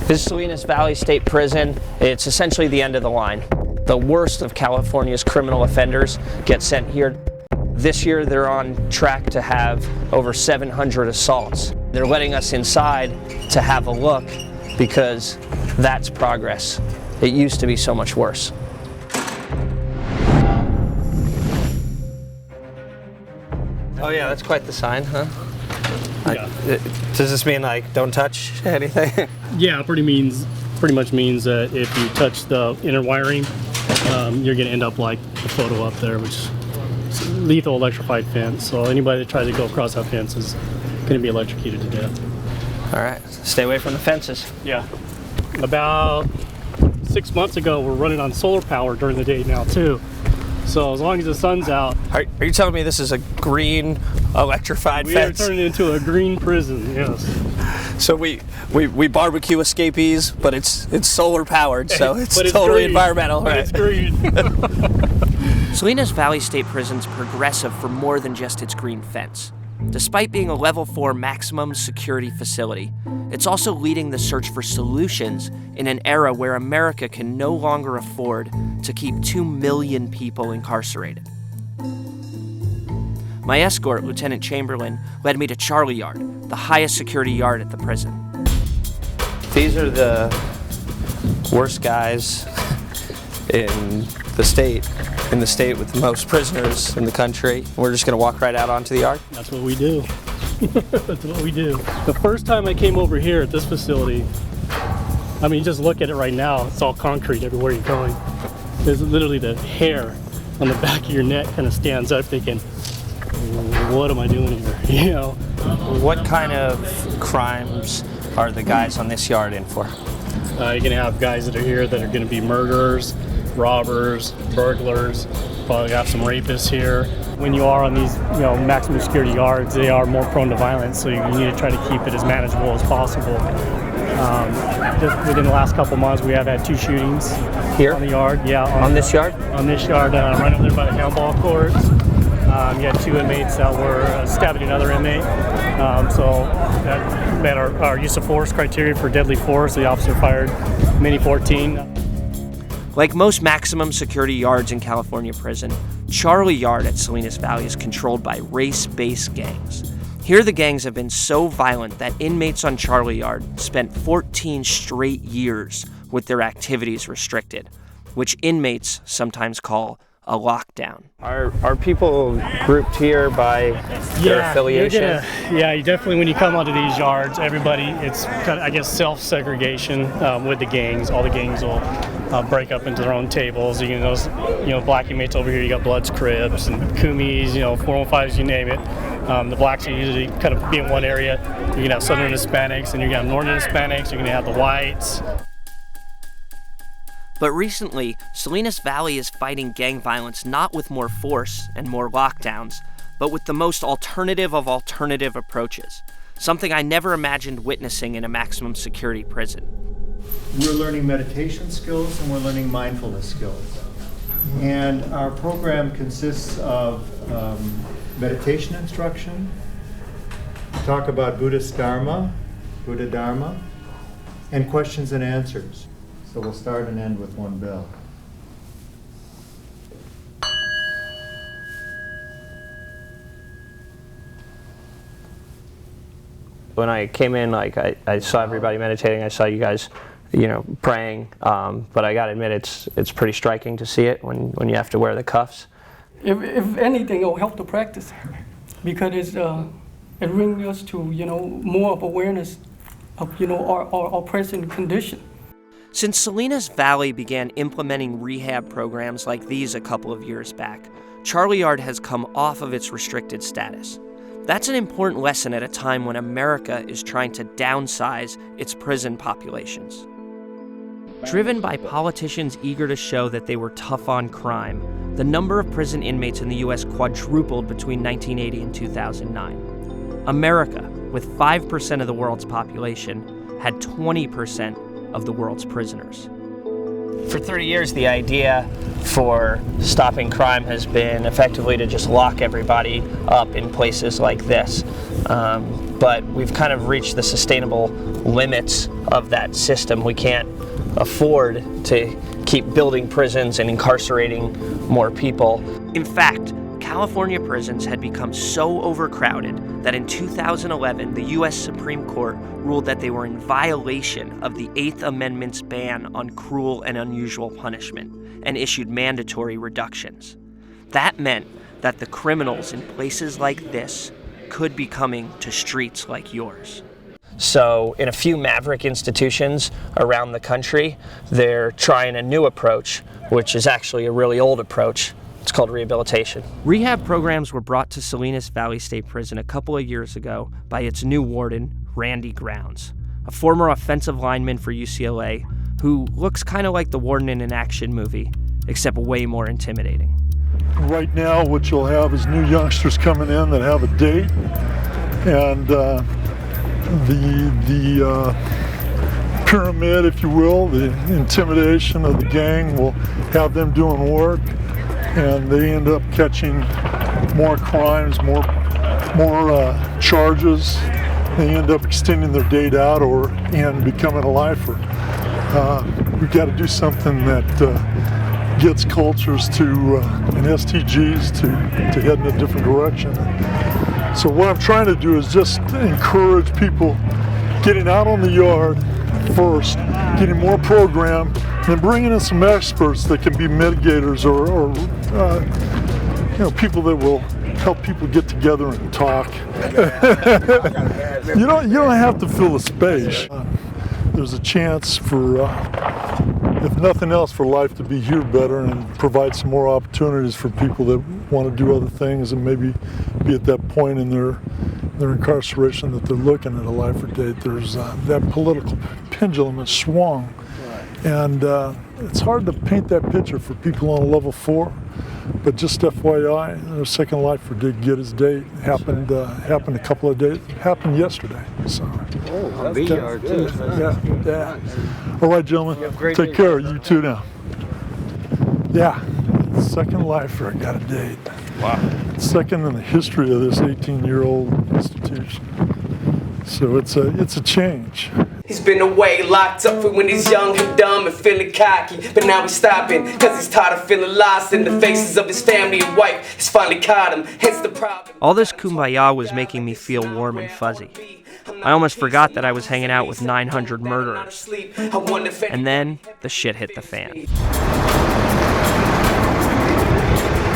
This is Salinas Valley State Prison. It's essentially the end of the line. The worst of California's criminal offenders get sent here. This year they're on track to have over 700 assaults. They're letting us inside to have a look because that's progress. It used to be so much worse. Oh yeah, that's quite the sign, huh? Yeah. Does this mean like don't touch anything? Yeah, pretty much means that if you touch the inner wiring, you're going to end up like the photo up there, which is lethal electrified fence. So anybody that tries to go across that fence is going to be electrocuted to death. All right, stay away from the fences. Yeah. About 6 months ago, we're running on solar power during the day now too. So as long as the sun's out. Are you telling me this is a green electrified fence? We are turning into a green prison, yes. So we barbecue escapees, but it's solar powered, so it's green. totally environmental. But right? it's green. Salinas Valley State Prison's progressive for more than just its green fence. Despite being a level 4 maximum security facility, it's also leading the search for solutions in an era where America can no longer afford to keep 2 million people incarcerated. My escort, Lieutenant Chamberlain, led me to Charlie Yard, the highest security yard at the prison. These are the worst guys in the state with the most prisoners in the country. We're just gonna walk right out onto the yard? That's what we do. That's what we do. The first time I came over here at this facility, I mean, just look at it right now. It's all concrete everywhere you're going. There's literally the hair on the back of your neck kind of stands up thinking, what am I doing here? You know? What kind of crimes are the guys on this yard in for? You're gonna have guys that are here that are gonna be murderers, robbers, burglars, probably got some rapists here. When you are on these, maximum security yards, they are more prone to violence, so you need to try to keep it as manageable as possible. Just within the last couple months, we have had 2 shootings Here? on the yard. Yeah, on this yard? On this yard, right over there by the handball courts. You had 2 inmates that were stabbing another inmate. So that met our use of force criteria for deadly force. The officer fired Mini 14. Like most maximum security yards in California prison, Charlie Yard at Salinas Valley is controlled by race-based gangs. Here the gangs have been so violent that inmates on Charlie Yard spent 14 straight years with their activities restricted, which inmates sometimes call a lockdown. Are people grouped here by their affiliation? You definitely, when you come onto these yards, everybody, it's kind of, I guess, self-segregation with the gangs. All the gangs will break up into their own tables. You can notice, black inmates over here, you got Bloods, Cribs, and Kumis, 415s, you name it. The blacks are usually kind of be in one area. You're going to have Southern Hispanics, and you're going to have Northern Hispanics, you're going to have the whites. But recently, Salinas Valley is fighting gang violence not with more force and more lockdowns, but with the most alternative of alternative approaches, something I never imagined witnessing in a maximum security prison. We're learning meditation skills and we're learning mindfulness skills. And our program consists of meditation instruction, talk about Buddha Dharma, and questions and answers. So we'll start and end with one bell. When I came in, I saw everybody meditating. I saw you guys, praying. But I gotta admit, it's pretty striking to see it when you have to wear the cuffs. If anything, it will help the practice because it brings us to more of awareness of our present condition. Since Salinas Valley began implementing rehab programs like these a couple of years back, Charlie Yard has come off of its restricted status. That's an important lesson at a time when America is trying to downsize its prison populations. Driven by politicians eager to show that they were tough on crime, the number of prison inmates in the U.S. quadrupled between 1980 and 2009. America, with 5% of the world's population, had 20% of the world's prisoners. For 30 years, the idea for stopping crime has been effectively to just lock everybody up in places like this. But we've kind of reached the sustainable limits of that system. We can't afford to keep building prisons and incarcerating more people. In fact, California prisons had become so overcrowded that in 2011, the U.S. Supreme Court ruled that they were in violation of the Eighth Amendment's ban on cruel and unusual punishment and issued mandatory reductions. That meant that the criminals in places like this could be coming to streets like yours. So in a few maverick institutions around the country, they're trying a new approach, which is actually a really old approach. It's called rehabilitation. Rehab programs were brought to Salinas Valley State Prison a couple of years ago by its new warden, Randy Grounds, a former offensive lineman for UCLA who looks kind of like the warden in an action movie, except way more intimidating. Right now, what you'll have is new youngsters coming in that have a date, and the pyramid, if you will, the intimidation of the gang will have them doing work, and they end up catching more crimes, more charges. They end up extending their date out and becoming a lifer. We've got to do something that gets cultures and STGs to head in a different direction. So what I'm trying to do is just encourage people getting out on the yard first, getting more program, and then bringing in some experts that can be mitigators or people that will help people get together and talk. You don't have to fill a space. There's a chance for, if nothing else, for life to be here better and provide some more opportunities for people that want to do other things and maybe be at that point in their incarceration that they're looking at a life or date. There's that political pendulum has swung, and it's hard to paint that picture for people on level 4. But just FYI, the second lifer did get his date. Happened a couple of days. Happened yesterday. So. Oh, B-yard too. Yeah. All right, gentlemen. Take care. You too now. Yeah. Second lifer got a date. Wow. Second in the history of this 18-year-old institution. So it's a change. He's been away, locked up for when he's young and dumb and feeling cocky. But now he's stopping, cause he's tired of feeling lost in the faces of his family and wife. He's finally caught him, hence the problem. All this kumbaya was making me feel warm and fuzzy. I almost forgot that I was hanging out with 900 murderers. And then the shit hit the fan.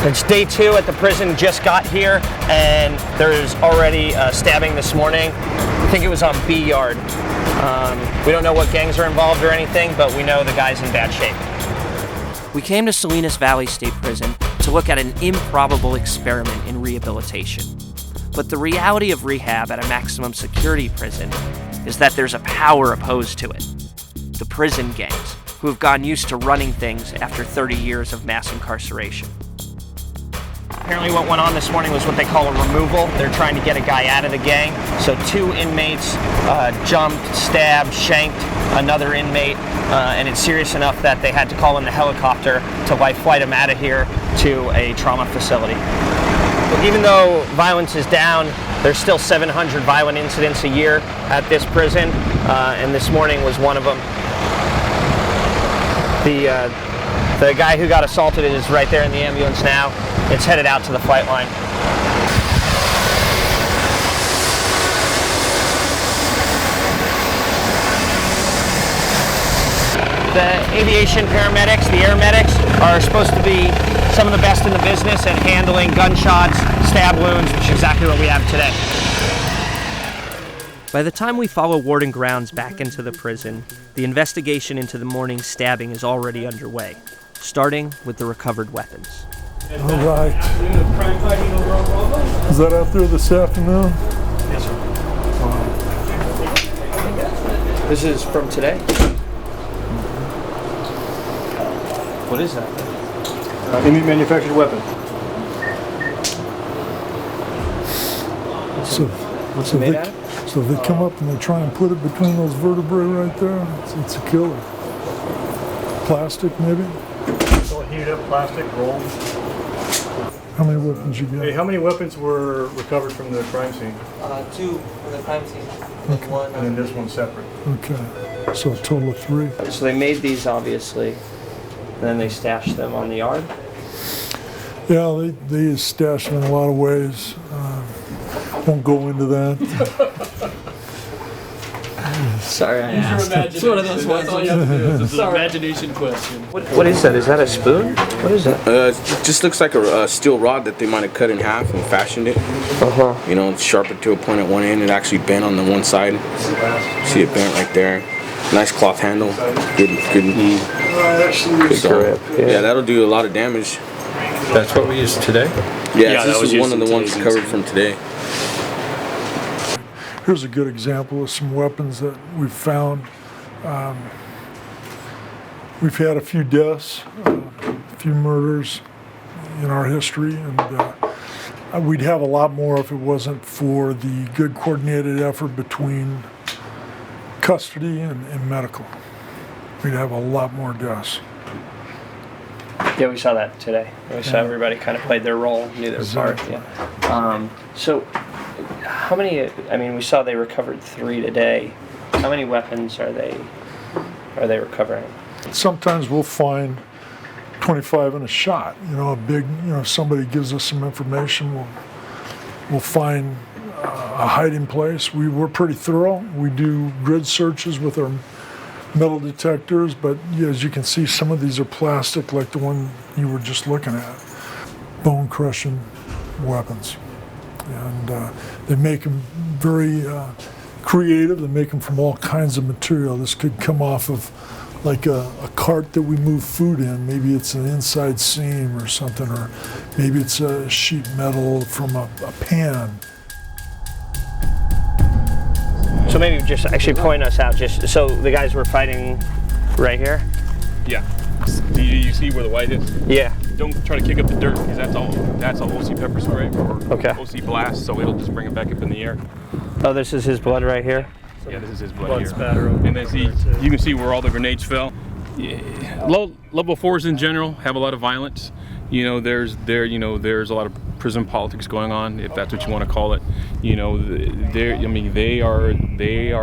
It's day 2 at the prison, just got here, and there's already stabbing this morning. I think it was on B yard. We don't know what gangs are involved or anything, but we know the guy's in bad shape. We came to Salinas Valley State Prison to look at an improbable experiment in rehabilitation. But the reality of rehab at a maximum security prison is that there's a power opposed to it. The prison gangs, who have gotten used to running things after 30 years of mass incarceration. Apparently what went on this morning was what they call a removal. They're trying to get a guy out of the gang. So 2 inmates jumped, stabbed, shanked another inmate, and it's serious enough that they had to call in the helicopter to life flight him out of here to a trauma facility. But even though violence is down, there's still 700 violent incidents a year at this prison, and this morning was one of them. The guy who got assaulted is right there in the ambulance now. It's headed out to the flight line. The aviation paramedics, the air medics, are supposed to be some of the best in the business at handling gunshots, stab wounds, which is exactly what we have today. By the time we follow Warden Grounds back into the prison, the investigation into the morning's stabbing is already underway, starting with the recovered weapons. All right. Is that out there this afternoon? Yes, sir. Wow. This is from today? What is that? Any manufactured weapon. So they come up and they try and put it between those vertebrae right there. It's a killer. plastic maybe. So heated up plastic rolled. How many weapons you Hey, got? how many weapons were recovered from the crime scene? 2 from the crime scene. Okay. One. And then this one separate. Okay, so a total of 3. So they made these, obviously, and then they stashed them on the yard? Yeah, they stash them in a lot of ways. Won't go into that. Sorry, I asked. It's one of those ones. All you have to do is an imagination question. What is that? Is that a spoon? What is that? It just looks like a steel rod that they might have cut in half and fashioned it. Uh-huh. You know, it's sharpened to a point at one end. It actually bent on the one side. See it bent right there. Nice cloth handle. Good Grip, yeah. Yeah, that'll do a lot of damage. That's what we used today? Yeah, this is one of the ones recovered from today. Here's a good example of some weapons that we've found. We've had a few deaths, a few murders in our history, and we'd have a lot more if it wasn't for the good coordinated effort between custody and medical. We'd have a lot more deaths. Yeah, we saw that today. We saw everybody kind of played their role, knew their part. Yeah. So, how many? I mean, we saw they recovered 3 today. How many weapons are they recovering? Sometimes we'll find 25 in a shot. You know, if somebody gives us some information, we'll find a hiding place. We're pretty thorough. We do grid searches with our metal detectors, but as you can see, some of these are plastic, like the one you were just looking at. Bone crushing weapons. And they make them very creative. They make them from all kinds of material. This could come off of like a cart that we move food in. Maybe it's an inside seam or something, or maybe it's a sheet metal from a pan. So maybe just actually point us out. Just so the guys were fighting right here. Yeah. Do you see where the white is? Yeah. Don't try to kick up the dirt because that's all OC pepper spray or Okay. OC blast, so it'll just bring it back up in the air. Oh, this is his blood right here. Yeah, this is his blood Blood here. spatter. And then see, you can see where all the grenades fell. Yeah. Level 4s in general have a lot of violence. You know, there's a lot of prison politics going on, if that's what you want to call it. You know, they are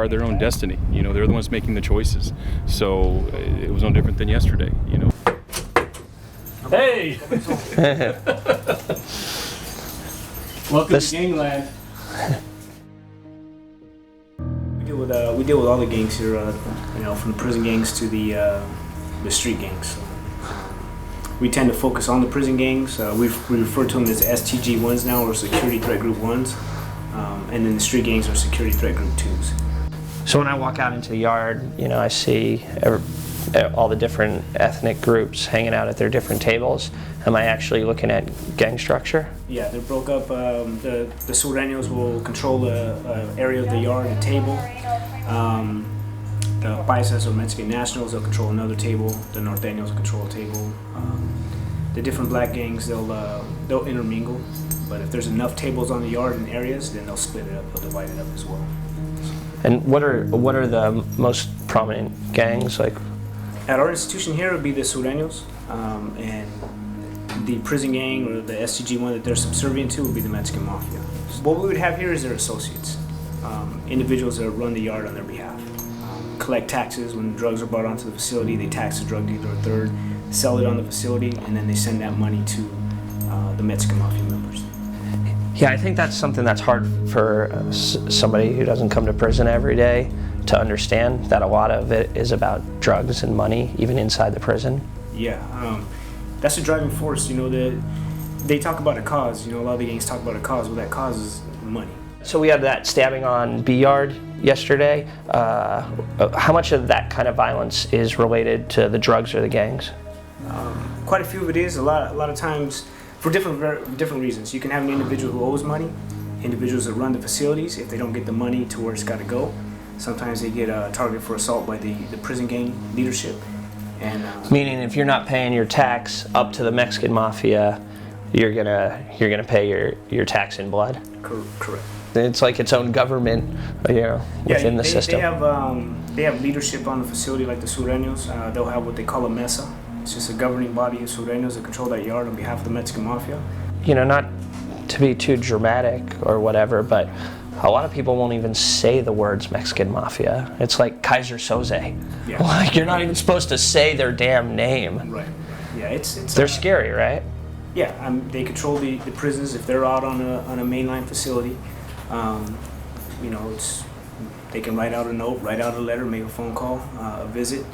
their own destiny. You know, they're the ones making the choices. So it was no different than yesterday. You know. Hey! Welcome to gangland. We deal with all the gangs here, you know, from the prison gangs to the street gangs. We tend to focus on the prison gangs. We refer to them as STG 1s now, or Security Threat Group 1s, and then the street gangs are Security Threat Group 2s. So when I walk out into the yard, you know, I see all the different ethnic groups hanging out at their different tables. Am I actually looking at gang structure? Yeah, they're broke up. The Sureños will control the area of the yard, the table. The Paisas or Mexican nationals, they'll control another table. The Norteños will control a table. The different black gangs, they'll intermingle. But if there's enough tables on the yard and areas, then they'll split it up. They'll divide it up as well. And what are the most prominent gangs like? At our institution here, it would be the Sureños, and the prison gang or the STG one that they're subservient to would be the Mexican Mafia. What we would have here is their associates, individuals that run the yard on their behalf. Collect taxes when drugs are brought onto the facility. They tax the drug dealer a third, sell it on the facility, and then they send that money to the Mexican Mafia members. Yeah, I think that's something that's hard for somebody who doesn't come to prison every day to understand, that a lot of it is about drugs and money, even inside the prison. Yeah, that's the driving force. You know, they talk about a cause. You know, a lot of the gangs talk about a cause. Well, that cause is money. So we had that stabbing on B Yard yesterday. How much of that kind of violence is related to the drugs or the gangs? Quite a few of it is. A lot of times, for different reasons. You can have an individual who owes money, individuals that run the facilities. If they don't get the money to where it's got to go, sometimes they get targeted for assault by the prison gang leadership. And meaning, if you're not paying your tax up to the Mexican Mafia, you're gonna pay your tax in blood. Correct. It's like its own government, you know, within the system. They have they have leadership on the facility like the Sureños. They'll have what they call a mesa. It's just a governing body of Sureños that control that yard on behalf of the Mexican Mafia. You know, not to be too dramatic or whatever, but a lot of people won't even say the words Mexican Mafia. It's like Kaiser Soze. Yeah. Like, you're not even supposed to say their damn name. Right. Yeah, it's They're scary, right? Yeah, they control the prisons. If they're out on a mainline facility, you know, they can write out a note, write out a letter, make a phone call, a visit,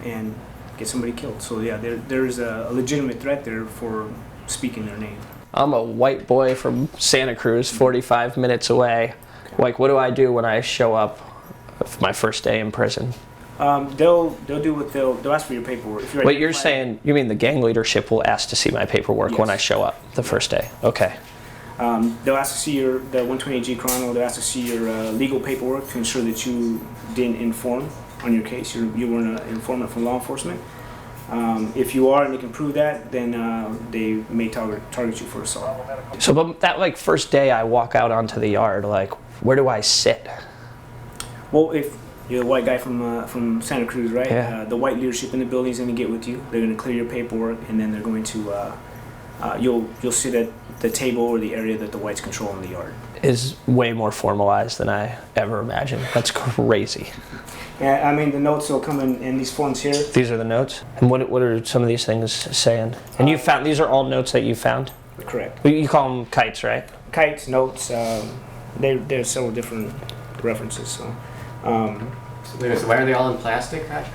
and get somebody killed. So yeah, there's a legitimate threat there for speaking their name. I'm a white boy from Santa Cruz, 45 minutes away. Like, what do I do when I show up for my first day in prison? They'll do what they'll ask for your paperwork. If Wait, you're saying, you mean the gang leadership will ask to see my paperwork Yes. when I show up the first day? Okay. They'll ask to see the 128G chrono. They'll ask to see your legal paperwork to ensure that you didn't inform on your case. You weren't an informant from law enforcement. If you are and they can prove that, then they may target you for assault. So, but that like first day I walk out onto the yard, like, where do I sit? Well, if you're the white guy from Santa Cruz, right? Yeah. The white leadership in the building is going to get with you. They're going to clear your paperwork, and then they're going to you'll sit at the table or the area that the whites control in the yard. Is way more formalized than I ever imagined. That's crazy. Yeah, I mean, the notes will come in these forms here. These are the notes? And what are some of these things saying? And you found, these are all notes that you found? Correct. You call them kites, right? Kites, notes, there's several different references. So, so why are they all in plastic, Patrick?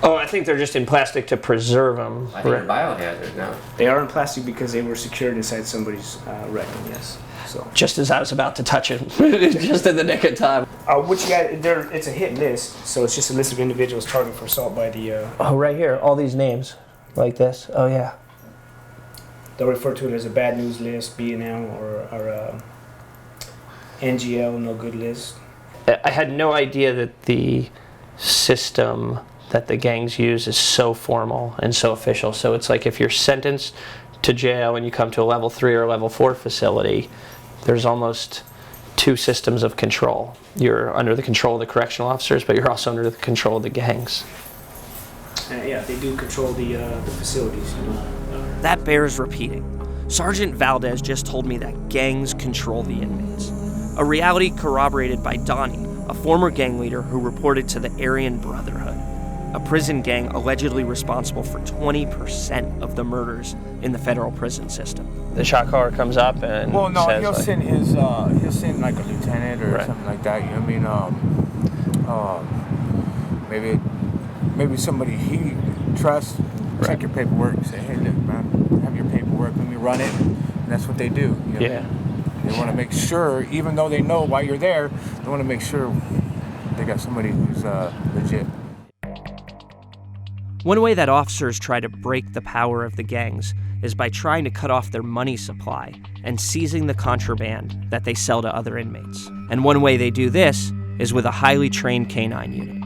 Oh, I think they're just in plastic to preserve them. I think they're biohazard now. They are in plastic because they were secured inside somebody's rectum, yes. So. Just as I was about to touch it, just in the nick of time. What you got, it's a hit list, so it's just a list of individuals targeted for assault by the... Oh, right here, all these names, like this. Oh, yeah. They'll refer to it as a bad news list, B&M, or NGL, no good list. I had no idea that the system that the gangs use is so formal and so official. So it's like if you're sentenced to jail and you come to a level 3 or level 4 facility, there's almost two systems of control. You're under the control of the correctional officers, but you're also under the control of the gangs. Yeah, they do control the facilities. You know. That bears repeating. Sergeant Valdez just told me that gangs control the inmates. A reality corroborated by Donnie, a former gang leader who reported to the Aryan Brotherhood, a prison gang allegedly responsible for 20% of the murders in the federal prison system. The shot caller comes up and says, he'll send he'll send like a lieutenant or something like that. You know what I mean? Maybe somebody he trusts. Check your paperwork and say, hey, look, man, have your paperwork. Let me run it. And that's what they do. You know? Yeah. They want to make sure, even though they know why you're there, they want to make sure they got somebody who's legit. One way that officers try to break the power of the gangs is by trying to cut off their money supply and seizing the contraband that they sell to other inmates. And one way they do this is with a highly trained canine unit.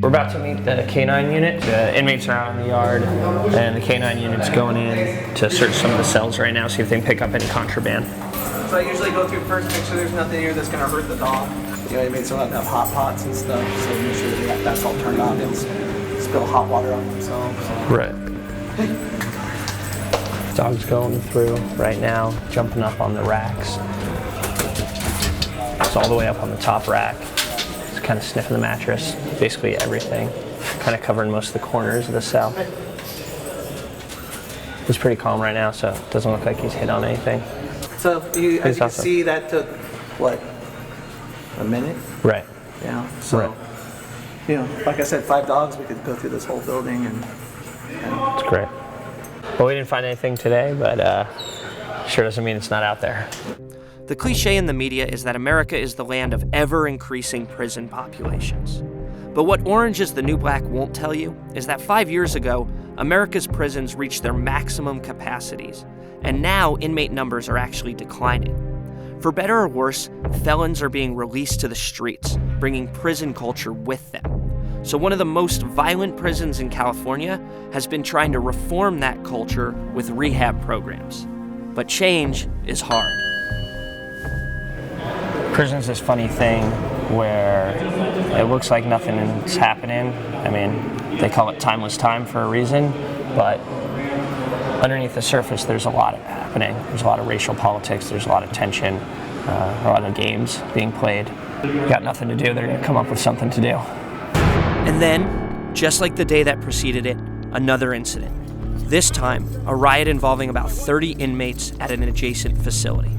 We're about to meet the canine unit. The inmates are out in the yard, and the canine unit's going in to search some of the cells right now, see if they can pick up any contraband. So I usually go through first, make sure there's nothing here that's going to hurt the dog. You know, inmates don't have hot pots and stuff, so make sure that's all turned on. They don't spill hot water on themselves. Right. Dog's going through right now, jumping up on the racks. It's all the way up on the top rack. It's kind of sniffing the mattress, basically everything. Kind of covering most of the corners of the cell. He's pretty calm right now, so it doesn't look like he's hit on anything. So as you can see, that took, what, a minute? Right. Yeah, so, right. You know, like I said, 5 dogs, we could go through this whole building and It's great. Well, we didn't find anything today, but sure doesn't mean it's not out there. The cliche in the media is that America is the land of ever-increasing prison populations. But what Orange is the New Black won't tell you is that 5 years ago, America's prisons reached their maximum capacities, and now inmate numbers are actually declining. For better or worse, felons are being released to the streets, bringing prison culture with them. So one of the most violent prisons in California has been trying to reform that culture with rehab programs. But change is hard. Prison's this funny thing where it looks like nothing's happening. I mean, they call it timeless time for a reason, but underneath the surface there's a lot happening. There's a lot of racial politics, there's a lot of tension, a lot of games being played. Got nothing to do, they're going to come up with something to do. And then, just like the day that preceded it, another incident. This time, a riot involving about 30 inmates at an adjacent facility.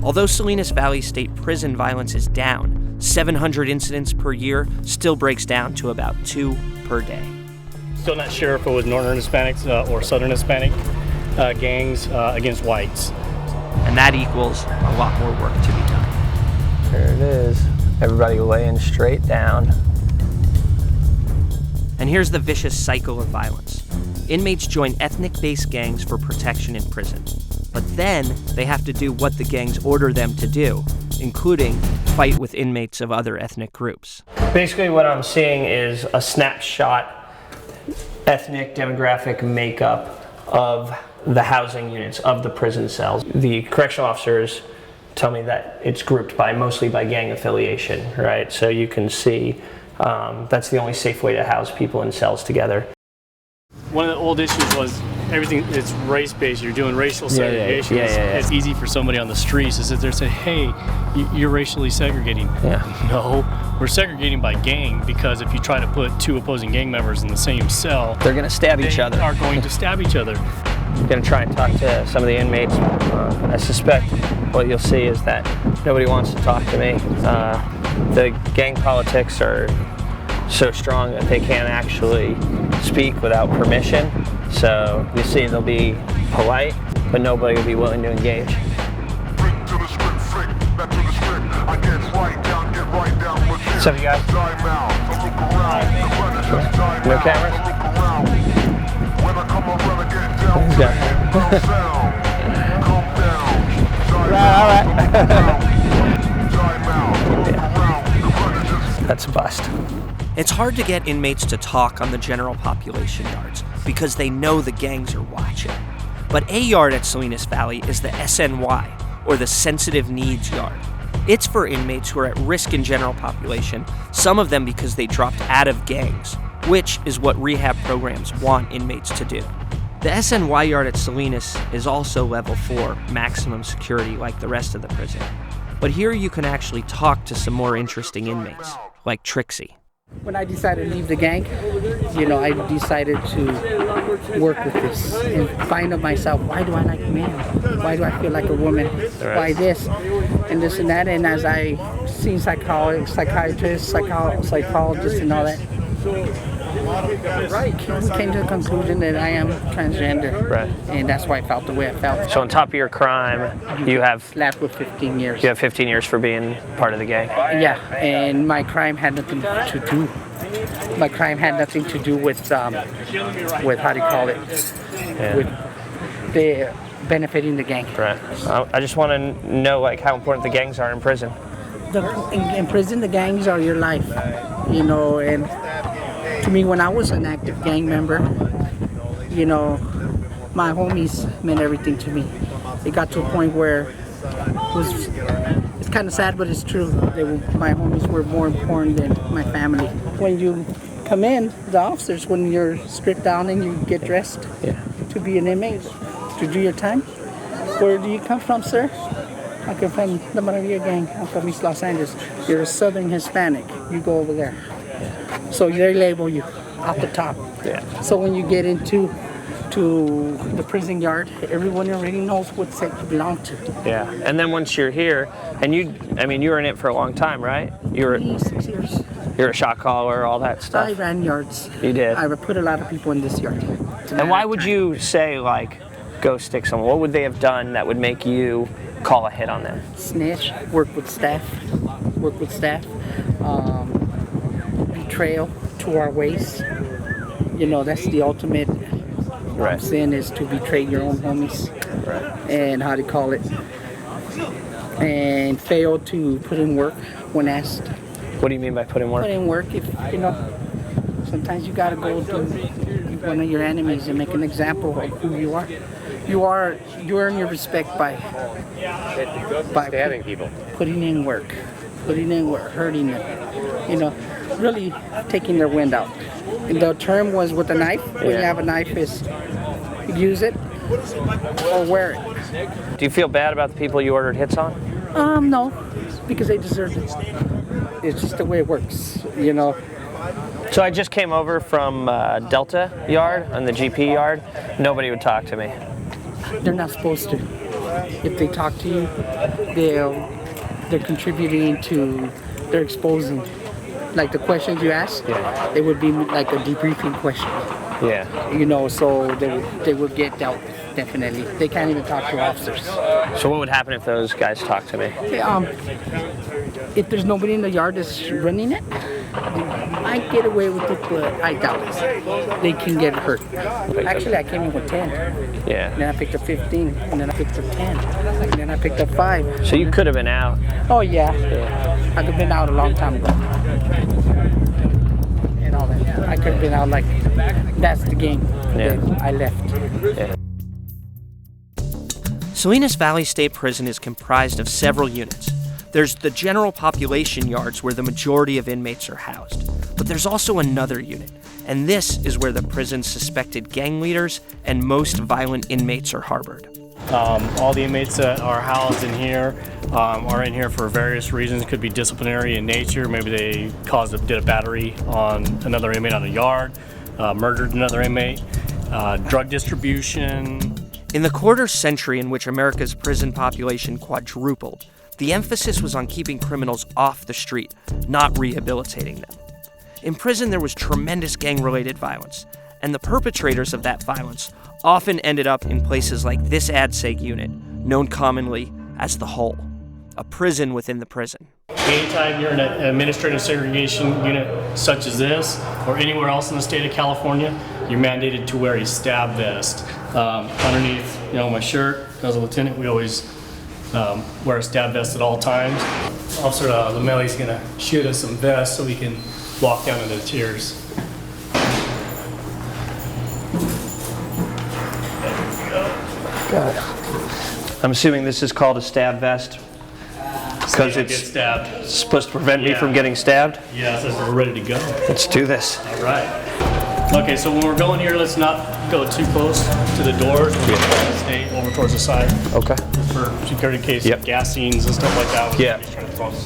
Although Salinas Valley State Prison violence is down, 700 incidents per year still breaks down to about 2 per day. Still not sure if it was Northern Hispanics or Southern Hispanic gangs against whites. And that equals a lot more work to be done. There it is. Everybody laying straight down. And here's the vicious cycle of violence. Inmates join ethnic-based gangs for protection in prison. But then they have to do what the gangs order them to do, including fight with inmates of other ethnic groups. Basically what I'm seeing is a snapshot ethnic demographic makeup of the housing units of the prison cells. The correctional officers tell me that it's grouped mostly by gang affiliation, right? So you can see that's the only safe way to house people in cells together. One of the old issues was everything is race-based. You're doing racial segregation. It's easy for somebody on the streets to sit there and say, hey, you're racially segregating. No, we're segregating by gang, because if you try to put two opposing gang members in the same cell, they're going to stab each other. They are going to stab each other. I'm going to try and talk to some of the inmates. I suspect what you'll see is that nobody wants to talk to me. The gang politics are so strong that they can't actually speak without permission. So you see they'll be polite, but nobody will be willing to engage. What's up, you guys? No cameras? That's a bust. It's hard to get inmates to talk on the general population yards because they know the gangs are watching. But a yard at Salinas Valley is the SNY, or the Sensitive Needs Yard. It's for inmates who are at risk in general population, some of them because they dropped out of gangs, which is what rehab programs want inmates to do. The SNY yard at Salinas is also level 4, maximum security like the rest of the prison. But here you can actually talk to some more interesting inmates, like Trixie. When I decided to leave the gang, I decided to work with this and find out myself, why do I like men? Why do I feel like a woman? Why this? And this and that. And as I seen psychologists, psychologists and all that, we came to the conclusion that I am transgender. Right. And that's why I felt the way I felt. So on top of your crime, you have... Slapped with 15 years. You have 15 years for being part of the gang? Yeah, and my crime had nothing to do. My crime had nothing to do with how do you call it? Yeah. With the benefiting the gang. Right. I just want to know how important the gangs are in prison. In prison, the gangs are your life, and to me, when I was an active gang member, my homies meant everything to me. It got to a point where it's kind of sad, but it's true. My homies were more important than my family. When you come in, the officers, when you're stripped down and you get dressed to be an inmate, to do your time, where do you come from, sir? I come from the Maravilla gang. I'm from East Los Angeles. You're a Southern Hispanic. You go over there. So they label you off the top. So when you get into the prison yard, everyone already knows what set you belong to. Yeah, and then once you're here, and you were in it for a long time, right? You were 6 years. You're a shot caller, all that stuff. I ran yards. You did. I put a lot of people in this yard. And why would you say go stick someone? What would they have done that would make you call a hit on them? Snitch. Work with staff. Betrayal to our ways. That's the ultimate sin, is to betray your own homies. Right. And how to call it. And fail to put in work when asked. What do you mean by put in work? Put in work if, sometimes you gotta go to one of your enemies and make an example of who you are. You earn your respect by stabbing people. Putting in work. putting in were hurting them. You know, really taking their wind out. And the term was with a knife. When you have a knife, is use it or wear it. Do you feel bad about the people you ordered hits on? No, because they deserve it. It's just the way it works, you know. So I just came over from Delta Yard and the GP yard. Nobody would talk to me. They're not supposed to. If they talk to you, they're contributing to, they're exposing. Like the questions you ask, it would be like a debriefing question. Yeah. You know, so they would get dealt with, definitely. They can't even talk to officers. So what would happen if those guys talked to me? If there's nobody in the yard that's running it, I get away with it, but I doubt it. They can get hurt. Actually, I came in with 10. Yeah. Then I picked up 15, and then I picked up 10, and then I picked up 5. So you could have been out. Oh yeah. I could have been out a long time ago. And all that. I could have been out like, that's the game. Yeah. I left. Yeah. Salinas Valley State Prison is comprised of several units. There's the general population yards where the majority of inmates are housed. But there's also another unit, and this is where the prison's suspected gang leaders and most violent inmates are harbored. All the inmates that are housed in here are in here for various reasons. It could be disciplinary in nature. Maybe they did a battery on another inmate on a yard, murdered another inmate, drug distribution. In the quarter century in which America's prison population quadrupled, the emphasis was on keeping criminals off the street, not rehabilitating them. In prison, there was tremendous gang-related violence, and the perpetrators of that violence often ended up in places like this ADSEG unit, known commonly as the Hole, a prison within the prison. Anytime you're in an administrative segregation unit such as this, or anywhere else in the state of California, you're mandated to wear a stab vest. Underneath, my shirt, as a lieutenant, we always wear a stab vest at all times. Officer Lamelli's gonna shoot us some vests so we can walk down into the tiers. I'm assuming this is called a stab vest because it's supposed to prevent me from getting stabbed? Yeah, it says we're ready to go. Let's do this. All right. Okay, so when we're going here, let's not go too close to the doors. We'll stay over towards the side. Okay. For security in case of gas scenes and stuff like that.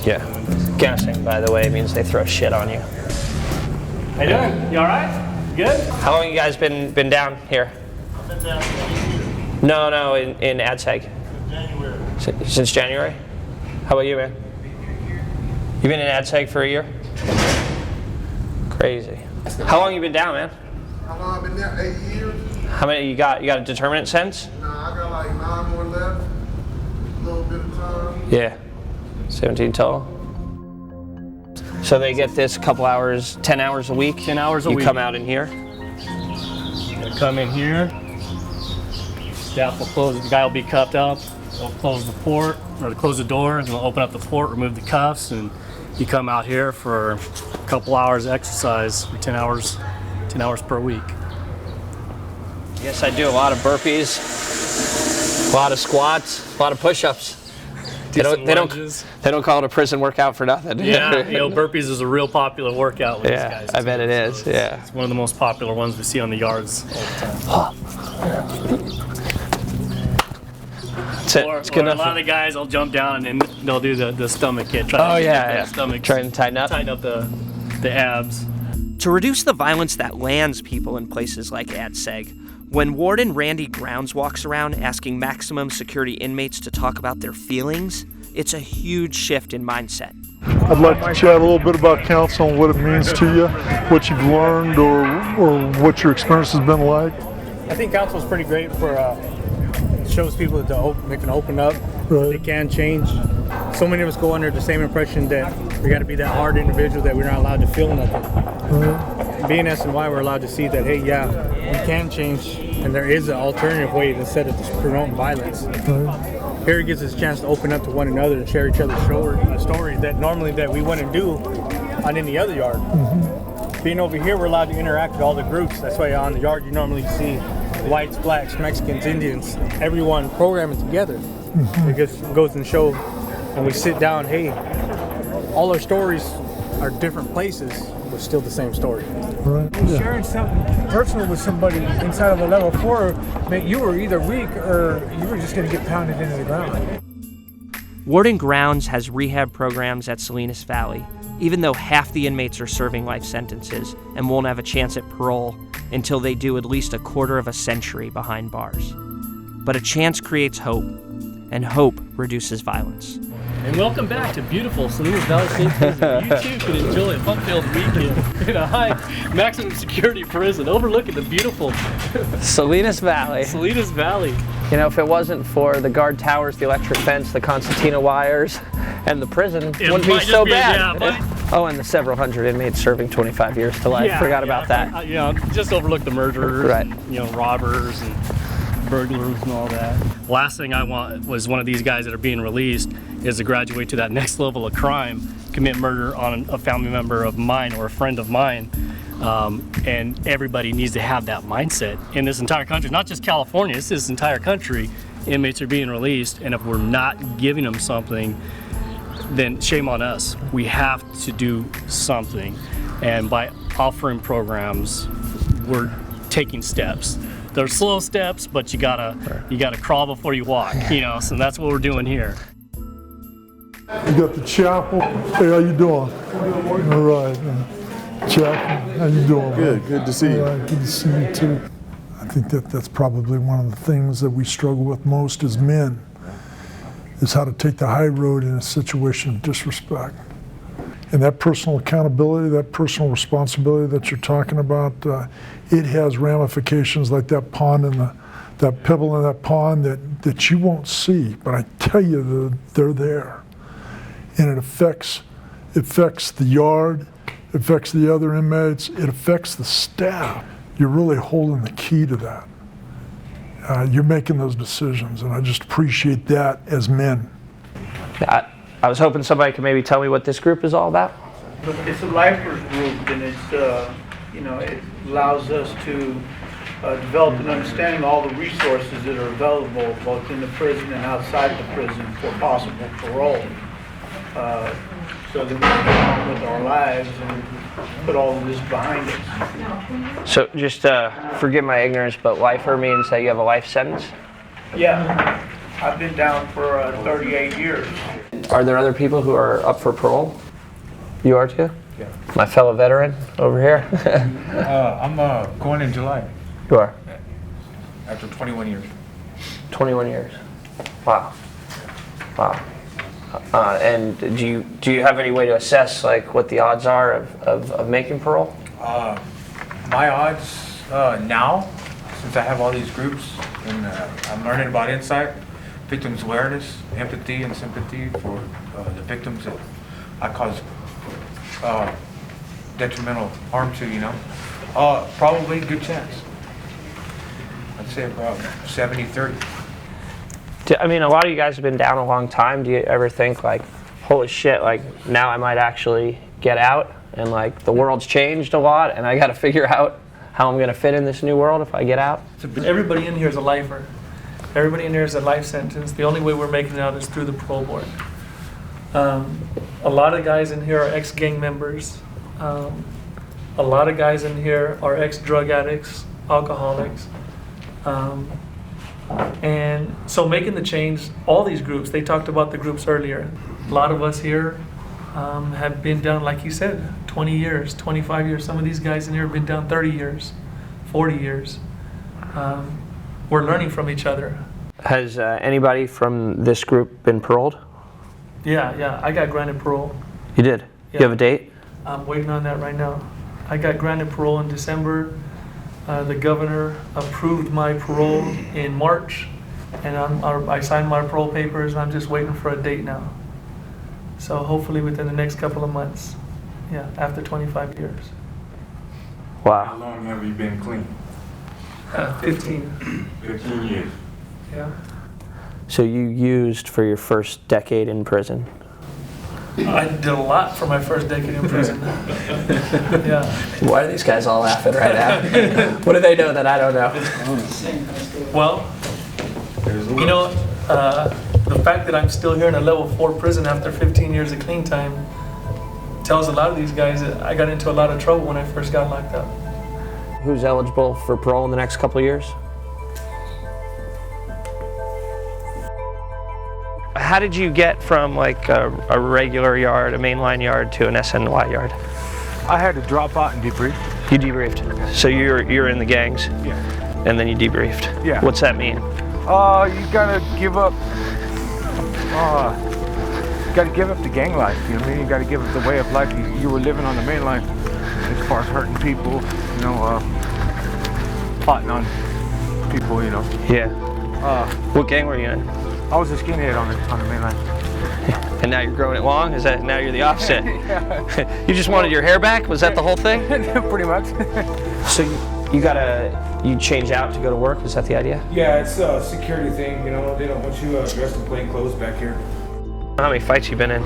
Yeah. Gassing, by the way, means they throw shit on you. How you doing? You all right? Good? How long you guys been down here? I've been down for a year. No, in ADSEG. January. Since January? How about you, man? You been in ADSEG for a year? Crazy. How long you been down, man? How long I've been there? 8 years. How many you got? You got a determinate sentence? Nah, I got like 9 more left. A little bit of time. Yeah. 17 total. So they get this a couple hours, 10 hours a week? 10 hours a week. You come out in here? They come in here. Staff will close, the guy will be cuffed up. They'll close the port, or close the door, and they'll open up the port, remove the cuffs, and you come out here for a couple hours exercise for 10 hours per week. Yes, I do a lot of burpees, a lot of squats, a lot of push-ups. They don't call it a prison workout for nothing. Yeah, burpees is a real popular workout with these guys. I bet it is. Yeah, it's one of the most popular ones we see on the yards all the time. Or a lot of the guys will jump down and then they'll do the stomach hit. Trying to tighten up. Tighten up the abs. To reduce the violence that lands people in places like ADSEG, when Warden Randy Grounds walks around asking maximum security inmates to talk about their feelings, it's a huge shift in mindset. I'd like to chat a little bit about counsel and what it means to you, what you've learned or what your experience has been like. I think counsel is pretty great for shows people that they can open up, they can change. So many of us go under the same impression that we got to be that hard individual that we're not allowed to feel nothing. Being S&Y, we're allowed to see that, hey, yeah, we can change, and there is an alternative way instead of just promoting violence. Here it gives us a chance to open up to one another and share each other's stories that normally that we wouldn't do on any other yard. Being over here, we're allowed to interact with all the groups. That's why on the yard you normally see whites, blacks, Mexicans, Indians, everyone programming together. It just goes and shows, and we sit down, hey, all our stories are different places, but still the same story. Right. Yeah. Sharing something personal with somebody inside of a level 4 meant you were either weak or you were just going to get pounded into the ground. Warden Grounds has rehab programs at Salinas Valley, even though half the inmates are serving life sentences and won't have a chance at parole until they do at least a quarter of a century behind bars. But a chance creates hope, and hope reduces violence. And welcome back to beautiful Salinas Valley State Prison. You too can enjoy a fun-filled weekend in a high maximum security prison overlooking the beautiful Salinas Valley. Salinas Valley. You know, if it wasn't for the guard towers, the electric fence, the concertina wires, and the prison, it wouldn't be so bad. Oh, and the several hundred inmates serving 25 years to life. Forgot about that. Just overlook the murderers, right. And, robbers and burglars and all that. Last thing I want was one of these guys that are being released is to graduate to that next level of crime, commit murder on a family member of mine or a friend of mine. And everybody needs to have that mindset in this entire country, not just California, it's this entire country. Inmates are being released, and if we're not giving them something, then shame on us. We have to do something. And by offering programs, we're taking steps. They're slow steps, but you gotta crawl before you walk, so that's what we're doing here. You got the chapel. Hey, how you doing? All right. Chapel, how you doing? Good to see you. All right, good to see you too. I think that's probably one of the things that we struggle with most as men, is how to take the high road in a situation of disrespect. And that personal accountability, that personal responsibility that you're talking about, it has ramifications like that pond and that pebble in that pond that you won't see, but I tell you, they're there. And it affects the yard, it affects the other inmates, it affects the staff. You're really holding the key to that. You're making those decisions, and I just appreciate that as men. I was hoping somebody could maybe tell me what this group is all about. It's a lifers group, and it's it allows us to develop an understanding of all the resources that are available both in the prison and outside the prison for possible parole, so that we can get on with our lives and put all of this behind us. So just forgive my ignorance, but lifer means that you have a life sentence? Yeah, I've been down for 38 years. Are there other people who are up for parole? You are too? Yeah. My fellow veteran over here? I'm going in July. You are? After 21 years. 21 years. Wow. Wow. And do you have any way to assess like what the odds are of making parole? My odds now, since I have all these groups and I'm learning about insight, victims awareness, empathy, and sympathy for the victims that I cause detrimental harm to, probably good chance. I'd say about 70-30. I mean, a lot of you guys have been down a long time. Do you ever think like, holy shit, like now I might actually get out and like the world's changed a lot and I got to figure out how I'm going to fit in this new world if I get out? Everybody in here is a lifer. Everybody in here is a life sentence. The only way we're making it out is through the parole board. A lot of guys in here are ex-gang members. A lot of guys in here are ex-drug addicts, alcoholics. And so making the change, all these groups, they talked about the groups earlier. A lot of us here have been down, like you said, 20 years, 25 years. Some of these guys in here have been down 30 years, 40 years. We're learning from each other. Has anybody from this group been paroled? Yeah, I got granted parole. You did? Yeah. You have a date? I'm waiting on that right now. I got granted parole in December. The governor approved my parole in March, and I signed my parole papers, and I'm just waiting for a date now. So hopefully within the next couple of months, yeah, after 25 years. Wow. How long have you been clean? 15. 15 years. Yeah. So you used for your first decade in prison? I did a lot for my first decade in prison. Yeah. Why are these guys all laughing right now? What do they know that I don't know? Well, the fact that I'm still here in a level 4 prison after 15 years of clean time tells a lot of these guys that I got into a lot of trouble when I first got locked up. Who's eligible for parole in the next couple of years? How did you get from like a regular yard, a mainline yard, to an SNY yard? I had to drop out and debrief. You debriefed. So you're in the gangs? Yeah. And then you debriefed? Yeah. What's that mean? You gotta give up. You gotta give up the gang life. You know what I mean? You gotta give up the way of life you were living on the main line, as far as hurting people. You know, plotting on people. You know. Yeah. What gang were you in? I was a skinhead on the main line. And now you're growing it long? Is that now you're the opposite? Yeah. You just wanted your hair back? Was that the whole thing? Pretty much. So you change out to go to work? Is that the idea? Yeah, it's a security thing. You know, they don't want you dressed in plain clothes back here. How many fights you been in?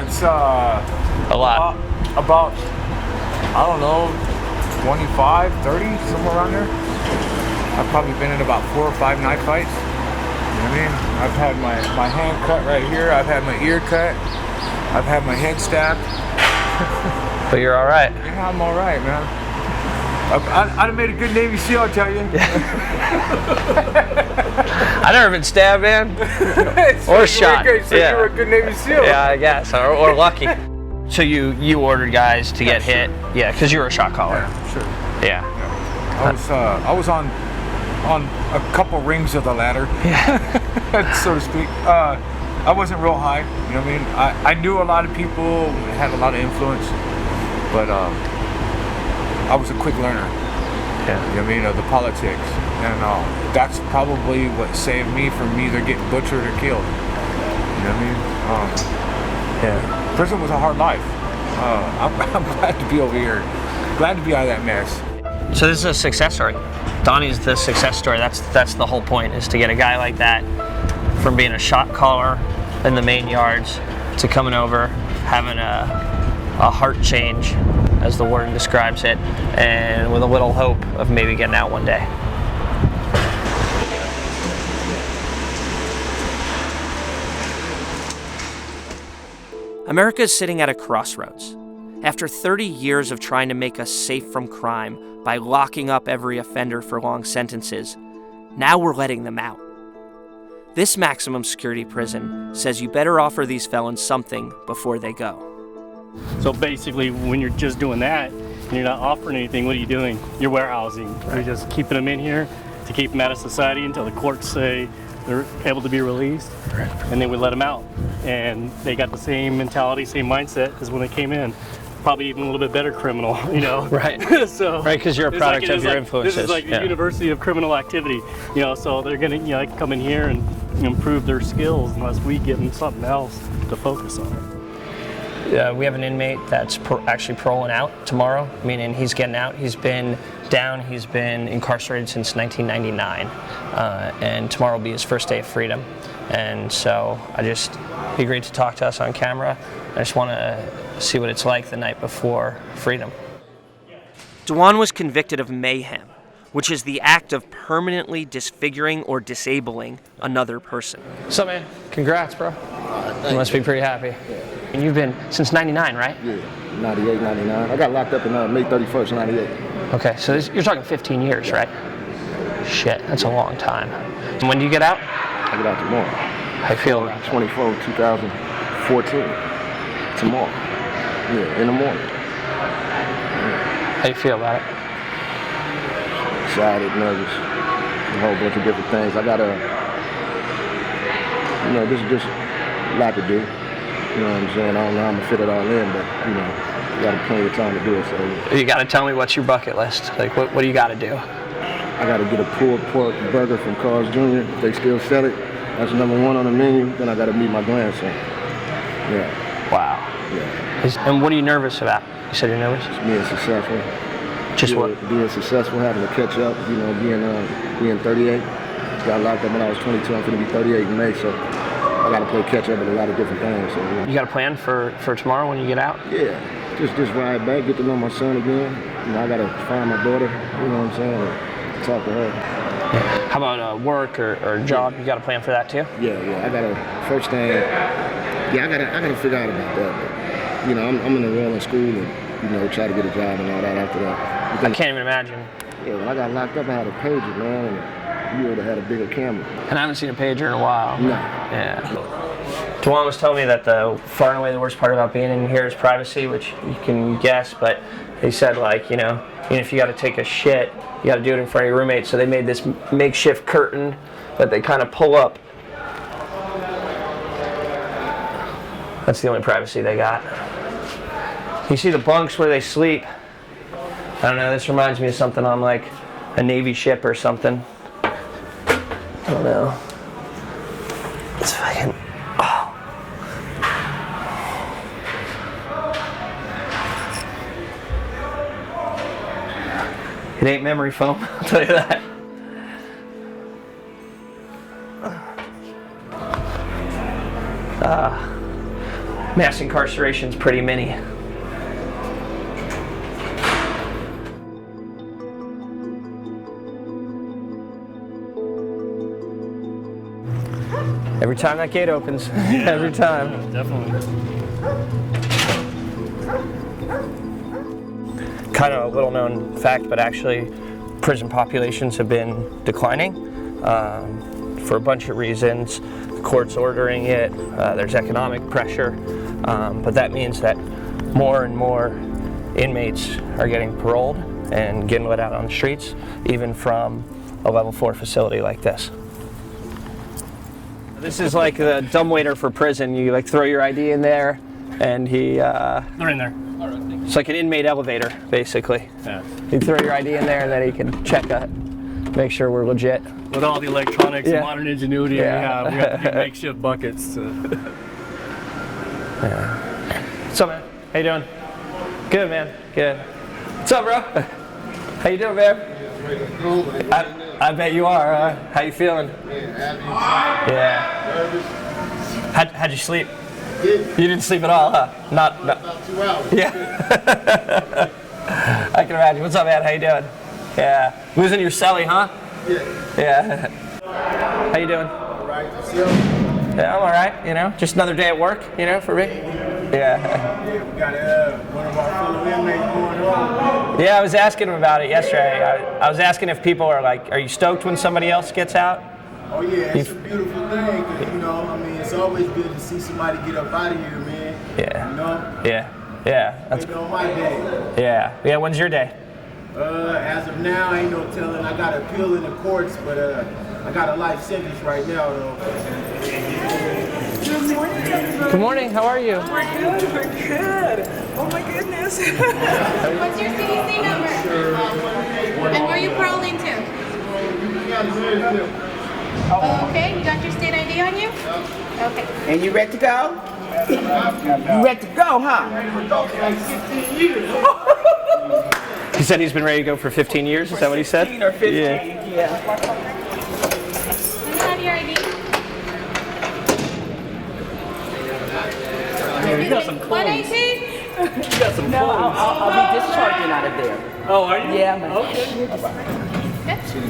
It's a lot. About, I don't know, 25, 30, somewhere around there. I've probably been in about 4 or 5 knife fights. You know what I mean? I've had my hand cut right here. I've had my ear cut. I've had my head stabbed. But you're all right. Yeah, I'm all right, man. I'd have made a good Navy SEAL, I tell you. I've never been stabbed, man. Or shot. So you were a good Navy SEAL. Yeah, I guess. Or lucky. So you ordered guys to get hit? Yeah, because you were a shot caller. Yeah, sure. Yeah. I was on a couple rings of the ladder, so to speak. I wasn't real high, you know what I mean? I knew a lot of people, had a lot of influence, but I was a quick learner. Yeah. You know what I mean? Of the politics, and that's probably what saved me from either getting butchered or killed. You know what I mean? Yeah. Prison was a hard life. I'm glad to be over here. Glad to be out of that mess. So this is a success story. Donnie's the success story. That's the whole point, is to get a guy like that from being a shot caller in the main yards to coming over, having a heart change, as the warden describes it, and with a little hope of maybe getting out one day. America is sitting at a crossroads. After 30 years of trying to make us safe from crime by locking up every offender for long sentences, now we're letting them out. This maximum security prison says you better offer these felons something before they go. So basically, when you're just doing that and you're not offering anything, what are you doing? You're warehousing. Right. You're just keeping them in here to keep them out of society until the courts say they're able to be released, right. And then we let them out. And they got the same mentality, same mindset as when they came in. Probably even a little bit better criminal, you know? Right. So right, because you're a product of your influences. This is like the University of Criminal Activity, you know, so they're going to come in here and improve their skills unless we give them something else to focus on. We have an inmate that's actually paroling out tomorrow, meaning he's getting out. He's been down, he's been incarcerated since 1999, and tomorrow will be his first day of freedom. And so he agreed to talk to us on camera. I just want to see what it's like the night before freedom. Dewan was convicted of mayhem, which is the act of permanently disfiguring or disabling another person. So man, congrats, bro. You must be pretty happy. Yeah. And you've been since 99, right? Yeah, 98, 99. I got locked up in May 31st, 98. Okay, so you're talking 15 years, right? Shit, that's a long time. And when do you get out? I get out tomorrow. I feel 24, 2014. Tomorrow. Yeah, in the morning. Yeah. How do you feel about it? Excited, nervous, a whole bunch of different things. I got this is just a lot to do. You know what I'm saying? I don't know how I'm gonna fit it all in, but you got plenty of time to do it. So you got to tell me what's your bucket list. Like, what do you got to do? I got to get a pulled pork burger from Carl's Jr. If they still sell it. That's #1 on the menu. Then I got to meet my grandson. Yeah. Wow. Yeah. And what are you nervous about? You said you're nervous? Just being successful. Just what? Being successful, having to catch up. Being 38. Got locked up when I was 22. I'm going to be 38 in May, so I got to play catch up with a lot of different things. So, you got a plan for tomorrow when you get out? Yeah. Just ride back, get to know my son again. I got to find my daughter. You know what I'm saying? And talk to her. Yeah. How about work or job? You got a plan for that too? Yeah. I got first thing Yeah, I gotta figure out about that. But, you know, I'm in enrolling school and, you know, try to get a job and all that after that. I can't even imagine. Yeah, when I got locked up, I had a pager, man, and you would have had a bigger camera. And I haven't seen a pager in a while. No. Yeah. Dewan was telling me that the far and away the worst part about being in here is privacy, which you can guess, but he said, like, you know, even if you got to take a shit, you got to do it in front of your roommate. So they made this makeshift curtain that they kind of pull up. That's the only privacy they got. You see the bunks where they sleep. I don't know, this reminds me of something on like a Navy ship or something. I don't know. It's fucking, oh. It ain't memory foam, I'll tell you that. Mass incarceration's pretty mini. Every time that gate opens, every time. Yeah, definitely. Kind of a little known fact, but actually prison populations have been declining for a bunch of reasons. The court's ordering it, there's economic pressure, but that means that more and more inmates are getting paroled and getting let out on the streets, even from a level 4 facility like this. This is like the dumbwaiter for prison. You like throw your ID in there, and he. They're in there. It's like an inmate elevator, basically. Yeah. You throw your ID in there, and then he can check it, make sure we're legit. With all the electronics Yeah. and modern ingenuity we have to get makeshift buckets. What's up, man? How you doing? Good, man. Good. What's up, bro? How you doing, man? I bet you are. How you feeling? Yeah. How'd you sleep? You didn't sleep at all, huh? Not. About 2 hours. Yeah. I can imagine. What's up, man? How you doing? Yeah. Losing your celly, huh? Yeah. Yeah. How you doing? All right. Yeah, I'm all right. You know, just another day at work. You know, for me. Yeah. Yeah, we got one of our fellow inmates going on. Yeah, I was asking him about it yesterday. I was asking if people are like, are you stoked when somebody else gets out? Oh yeah, it's a beautiful thing, 'cause, you know, I mean, it's always good to see somebody get up out of here, man. Yeah. You know? Yeah. That's Maybe on my day. Yeah. When's your day? As of now, ain't no telling. I got to appeal in the courts, but I got a life sentence right now, though. Good morning, everybody. Good morning. How are you? We're good. We're good. Oh my goodness. What's your CDC number? And where are you paroling to? Okay, you got your state ID on you? Okay. And you ready to go? You ready to go, huh? He said he's been ready to go for 15 years. Is that what he said? 15 or 15, yeah. You have your ID? You got some clothes. 118? You got some No, clothes. I'll be discharging out of there. Oh, are you? Yeah, man.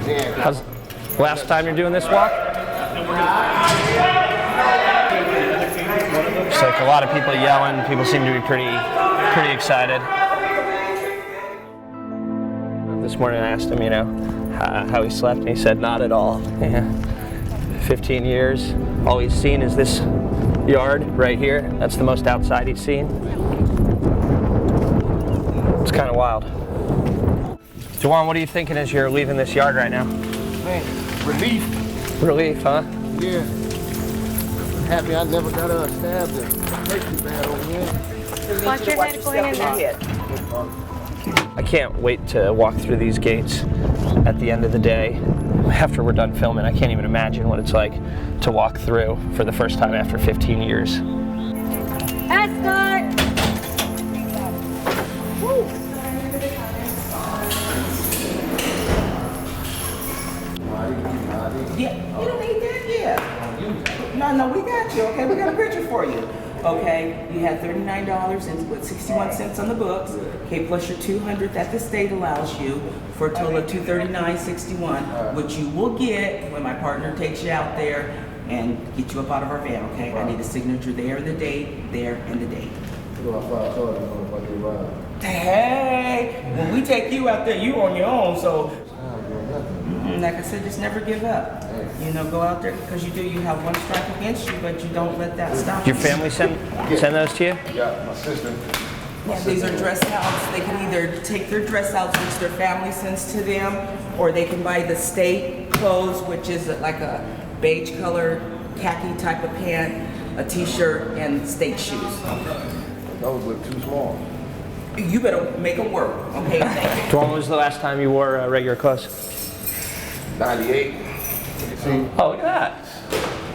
Okay. How's last time you're doing this walk? It's like a lot of people yelling. People seem to be pretty excited. This morning I asked him, you know, how he slept, and he said not at all. Yeah. 15 years. All he's seen is this yard right here. That's the most outside he's seen. It's kind of wild. Juwan, what are you thinking as you're leaving this yard right now? Man, relief. Relief, huh? Yeah. I'm happy I never got stabbed and hurt too bad over here. Watch your head going in there. I can't wait to walk through these gates at the end of the day. After we're done filming, I can't even imagine what it's like to walk through for the first time after 15 years. Escort! Yeah, you don't need that? Yeah. No, we got you, okay? We got a picture for you. Okay, you had $39 and 61 cents on the books. Okay, plus your $200 that the state allows you for a total of $239.61, which you will get when my partner takes you out there. and get you up out of our van, okay? I need a signature there and the date, there and the date. Hey, when we take you out there, you on your own, so like I said, just never give up. You know, go out there because you have one strike against you, but you don't let that stop Your you. family send those to you? Yeah, my sister. Yeah, these are dress outs. They can either take their dress outs, which their family sends to them, or they can buy the state clothes, which is like a beige color, khaki type of pant, a t-shirt, and state shoes. Those look too small. You better make them work, okay? Thank you. When was the last time you wore regular clothes? 98. Oh, look at that.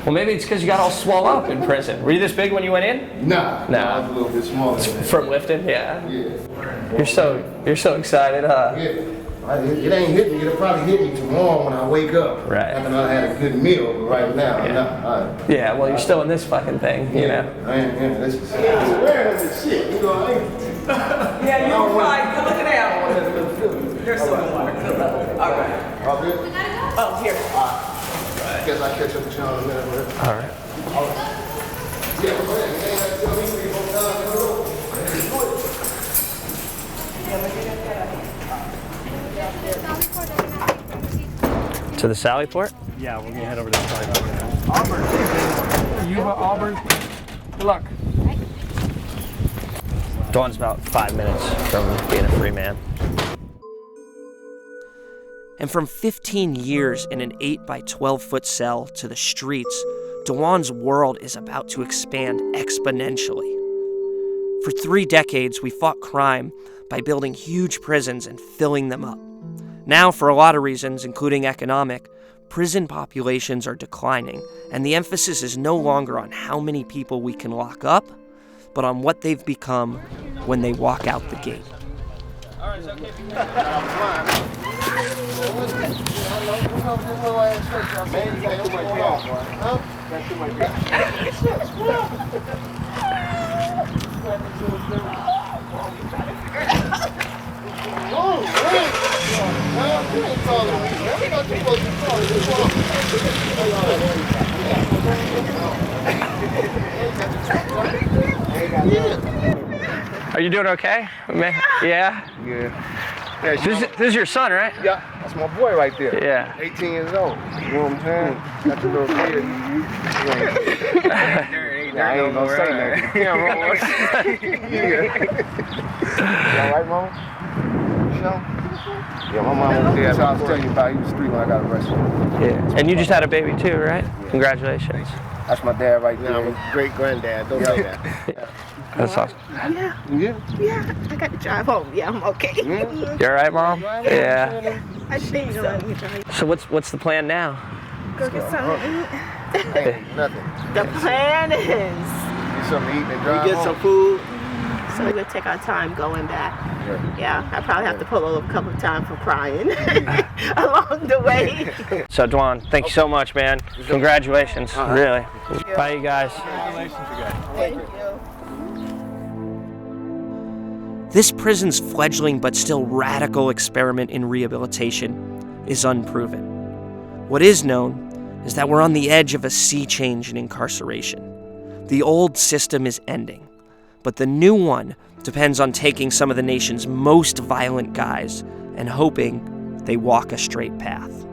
Well, maybe it's because you got all swole up in prison. Were you this big when you went in? Nah. No. I was a little bit smaller. From lifting? Yeah. Yeah. You're so excited, huh? Yeah. It ain't hit me. It'll probably hit me tomorrow when I wake up. Right. After I had a good meal, but right now, I'm not. Yeah, well, you're still in this fucking thing, you know? Yeah, this is shit. You know, Yeah, you're fine. Good looking out. There's some more. Good luck. All right. All good? Oh, here. I guess I'll catch up with y'all in a minute. All right. Yeah, go ahead. You ain't got to tell me 3 more times. To the Sally Port? Yeah, we're gonna head over to the Sally Port. Auburn. You Auburn. Good luck. Dawn's about 5 minutes from being a free man. And from 15 years in an 8 by 12 foot cell to the streets, DeJuan's world is about to expand exponentially. For 3 decades, we fought crime by building huge prisons and filling them up. Now, for a lot of reasons, including economic, prison populations are declining, and the emphasis is no longer on how many people we can lock up, but on what they've become when they walk out the gate. Are you doing okay? Yeah? Yeah. This is your son, right? Yeah, that's my boy right there. Yeah. 18 years old. You know what I'm saying? Got the little kid. Yeah, I ain't gonna say nothing. You all right, Mama? Sure? Yeah, my mom was there. I was telling you about. He was 3 when I got arrested. Yeah. And you just had a baby too, right? Yeah. Congratulations. That's my dad right there. I'm a great granddad. Don't say that. That's awesome. Yeah, I got to drive home. Yeah, I'm okay. You all right, Mom? Yeah. I think so. So what's the plan now? Go get something to eat. Hey, nothing. The plan is Get something to eat and drive we get home. some food. So we're gonna take our time going back. Yeah, I probably have to pull over a couple of times for crying along the way. So DeJuan, thank you so much, man. Congratulations, really. Bye, you guys. Thank you. This prison's fledgling but still radical experiment in rehabilitation is unproven. What is known is that we're on the edge of a sea change in incarceration. The old system is ending, but the new one depends on taking some of the nation's most violent guys and hoping they walk a straight path.